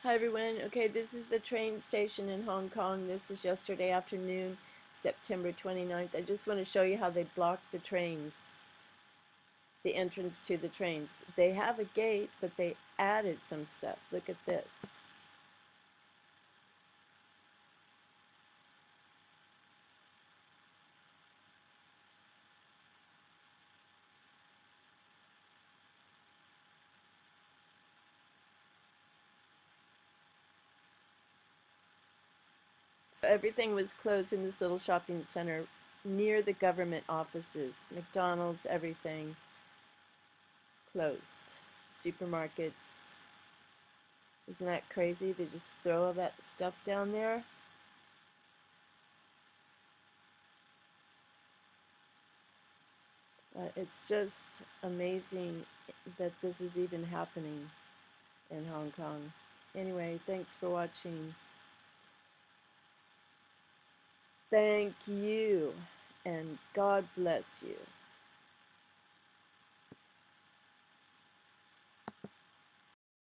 Hi everyone. Okay, this is the train station in Hong Kong. This was yesterday afternoon, September 29th. I just want to show you how they blocked the trains, the entrance to the trains. They have a gate, but they added some stuff. Look at this. So everything was closed in this little shopping center near the government offices. McDonald's, everything closed. Supermarkets. Isn't that crazy? They just throw all that stuff down there. It's just amazing that this is even happening in Hong Kong. Anyway, thanks for watching. Thank you, and God bless you.